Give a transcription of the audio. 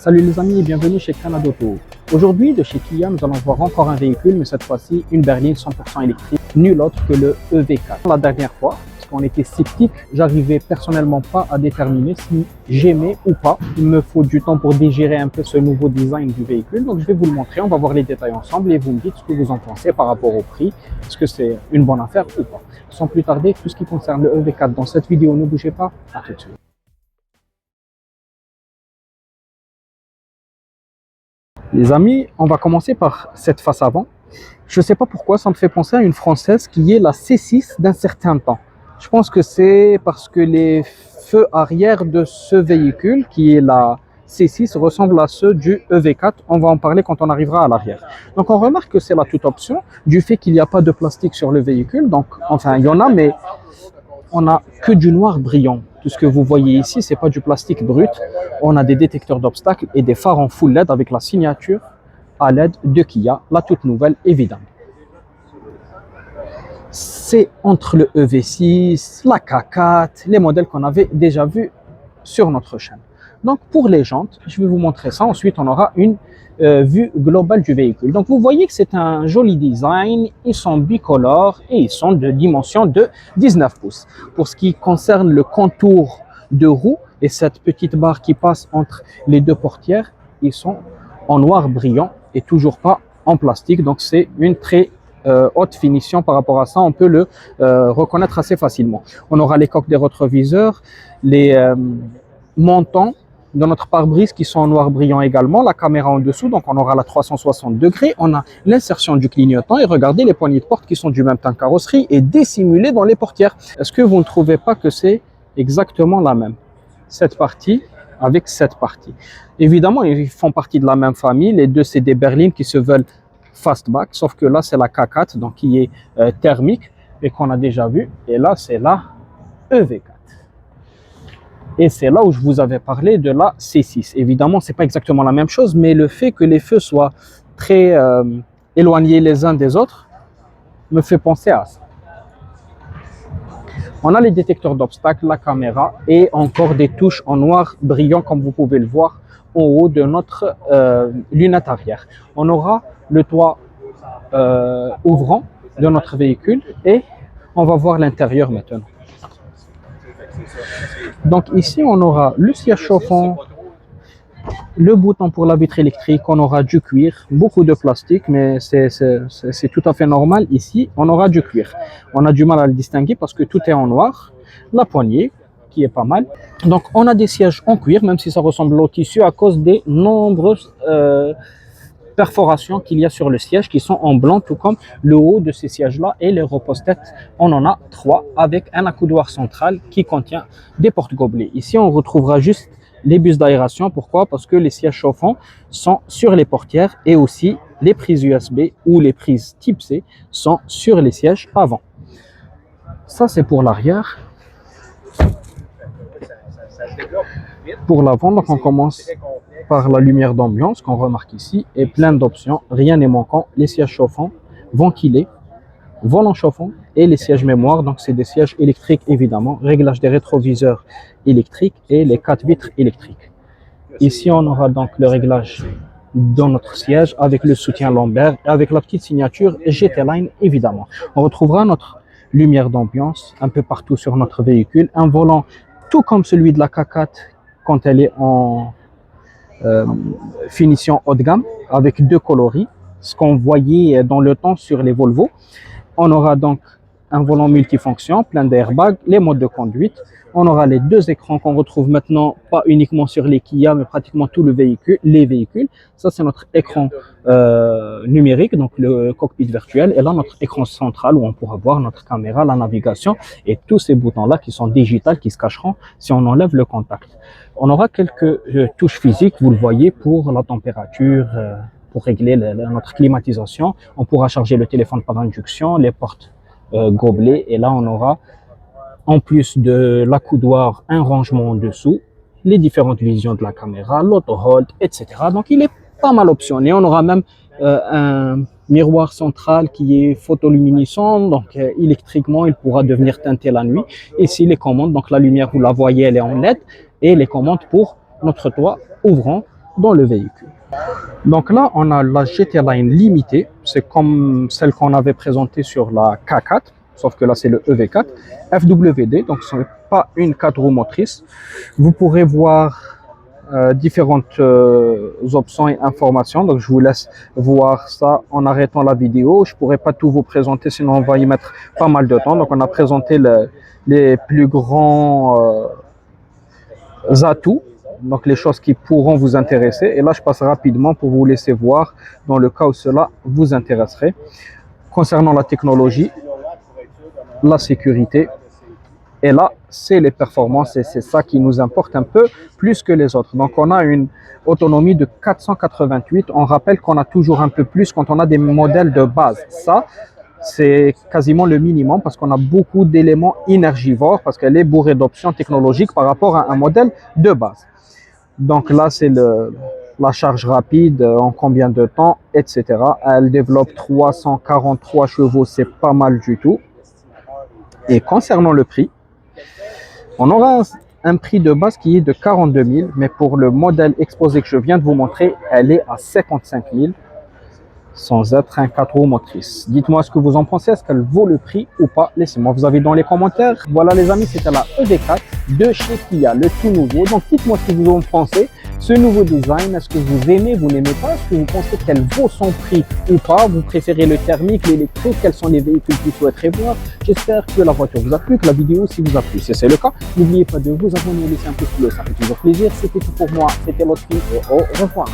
Salut les amis et bienvenue chez Canada Auto. Aujourd'hui de chez Kia, nous allons voir encore un véhicule, mais cette fois-ci une berline 100% électrique, nul autre que le EV4. La dernière fois, parce qu'on était sceptique, j'arrivais personnellement pas à déterminer si j'aimais ou pas. Il me faut du temps pour digérer un peu ce nouveau design du véhicule, donc je vais vous le montrer, on va voir les détails ensemble et vous me dites ce que vous en pensez par rapport au prix, est-ce que c'est une bonne affaire ou pas. Sans plus tarder, tout ce qui concerne le EV4 dans cette vidéo, ne bougez pas, à tout de suite. Les amis, on va commencer par cette face avant. Je ne sais pas pourquoi, ça me fait penser à une française qui est la C6 d'un certain temps. Je pense que c'est parce que les feux arrière de ce véhicule, qui est la C6, ressemblent à ceux du EV4. On va en parler quand on arrivera à l'arrière. Donc on remarque que c'est la toute option, du fait qu'il n'y a pas de plastique sur le véhicule. Donc, enfin, il y en a, mais on n'a que du noir brillant. Tout ce que vous voyez ici, ce n'est pas du plastique brut. On a des détecteurs d'obstacles et des phares en full LED avec la signature à LED de Kia, la toute nouvelle évidemment. C'est entre le EV6, la K4, les modèles qu'on avait déjà vus sur notre chaîne. Donc pour les jantes, je vais vous montrer ça. Ensuite, on aura une vue globale du véhicule. Donc vous voyez que c'est un joli design, ils sont bicolores et ils sont de dimension de 19 pouces. Pour ce qui concerne le contour de roue et cette petite barre qui passe entre les deux portières, ils sont en noir brillant et toujours pas en plastique. Donc c'est une très haute finition par rapport à ça, on peut le reconnaître assez facilement. On aura les coques des rétroviseurs, les montants de notre pare-brise qui sont en noir brillant également, la caméra en dessous, donc on aura la 360 degrés, on a l'insertion du clignotant et regardez les poignées de porte qui sont du même teint carrosserie et dissimulées dans les portières. Est-ce que vous ne trouvez pas que c'est exactement la même, cette partie avec cette partie? Évidemment, ils font partie de la même famille, les deux c'est des berlines qui se veulent fastback, sauf que là c'est la K4, donc qui est thermique et qu'on a déjà vu, et là c'est la EV4. Et c'est là où je vous avais parlé de la C6. Évidemment, ce n'est pas exactement la même chose, mais le fait que les feux soient très éloignés les uns des autres me fait penser à ça. On a les détecteurs d'obstacles, la caméra et encore des touches en noir brillant comme vous pouvez le voir en haut de notre lunette arrière. On aura le toit ouvrant de notre véhicule et on va voir l'intérieur maintenant. Donc ici, on aura le siège chauffant, le bouton pour la vitre électrique, on aura du cuir, beaucoup de plastique, mais c'est tout à fait normal. Ici, on aura du cuir. On a du mal à le distinguer parce que tout est en noir. La poignée, qui est pas mal. Donc on a des sièges en cuir, même si ça ressemble au tissu à cause des nombreuses perforations qu'il y a sur le siège qui sont en blanc, tout comme le haut de ces sièges-là et les repose-têtes. On en a 3 avec un accoudoir central qui contient des portes-gobelets. Ici, on retrouvera juste les bus d'aération. Pourquoi? Parce que les sièges chauffants sont sur les portières et aussi les prises USB ou les prises type C sont sur les sièges avant. Ça, c'est pour l'arrière. Pour l'avant, donc on commence par la lumière d'ambiance qu'on remarque ici et plein d'options, rien n'est manquant. Les sièges chauffants, ventilés, volant chauffant et les sièges mémoire, donc c'est des sièges électriques évidemment, réglage des rétroviseurs électriques et les 4 vitres électriques. Ici on aura donc le réglage dans notre siège avec le soutien lombaire et avec la petite signature GT Line évidemment. On retrouvera notre lumière d'ambiance un peu partout sur notre véhicule, un volant tout comme celui de la K4 quand elle est en finition haut de gamme avec 2 coloris, ce qu'on voyait dans le temps sur les Volvo. On aura donc un volant multifonction, plein d'airbags, les modes de conduite. On aura les 2 écrans qu'on retrouve maintenant, pas uniquement sur les Kia, mais pratiquement tous les véhicules. Ça, c'est notre écran numérique, donc le cockpit virtuel. Et là, notre écran central où on pourra voir notre caméra, la navigation et tous ces boutons-là qui sont digitales, qui se cacheront si on enlève le contact. On aura quelques touches physiques, vous le voyez, pour la température, pour régler notre climatisation. On pourra charger le téléphone par induction, les portes gobelets. Et là, on aura, en plus de l'accoudoir, un rangement en dessous, les différentes visions de la caméra, l'auto-hold, etc. Donc, il est pas mal optionné. On aura même un miroir central qui est photoluminescent, donc électriquement, il pourra devenir teinté la nuit. Ici, les commandes, donc la lumière, vous la voyez, elle est en LED. Et les commandes pour notre toit ouvrant dans le véhicule. Donc là, on a la GT Line limitée. C'est comme celle qu'on avait présentée sur la K4, sauf que là, c'est le EV4. FWD, donc ce n'est pas une 4 roues motrices. Vous pourrez voir différentes options et informations. Donc, je vous laisse voir ça en arrêtant la vidéo. Je ne pourrais pas tout vous présenter, sinon on va y mettre pas mal de temps. Donc, on a présenté les plus grands atouts, donc les choses qui pourront vous intéresser. Et là, je passe rapidement pour vous laisser voir dans le cas où cela vous intéresserait. Concernant la technologie, la sécurité, et là, c'est les performances et c'est ça qui nous importe un peu plus que les autres. Donc, on a une autonomie de 488. On rappelle qu'on a toujours un peu plus quand on a des modèles de base. Ça, c'est quasiment le minimum parce qu'on a beaucoup d'éléments énergivores parce qu'elle est bourrée d'options technologiques par rapport à un modèle de base. Donc là, c'est la charge rapide, en combien de temps, etc. Elle développe 343 chevaux, c'est pas mal du tout. Et concernant le prix, on aura un prix de base qui est de 42 000, mais pour le modèle exposé que je viens de vous montrer, elle est à 55 000, sans être un 4 roues motrice. Dites-moi ce que vous en pensez, est-ce qu'elle vaut le prix ou pas? Laissez-moi vous avis dans les commentaires. Voilà les amis, c'était la EV4 de chez Kia, le tout nouveau. Donc dites-moi ce que vous en pensez, ce nouveau design, est-ce que vous aimez, vous n'aimez pas? Est-ce que vous pensez qu'elle vaut son prix ou pas? Vous préférez le thermique, l'électrique? Quels sont les véhicules que vous souhaiterez voir? J'espère que la voiture vous a plu, que la vidéo aussi vous a plu. Si c'est le cas, n'oubliez pas de vous abonner et laisser un pouce bleu, ça fait toujours plaisir. C'était tout pour moi, c'était Lotfi et au revoir.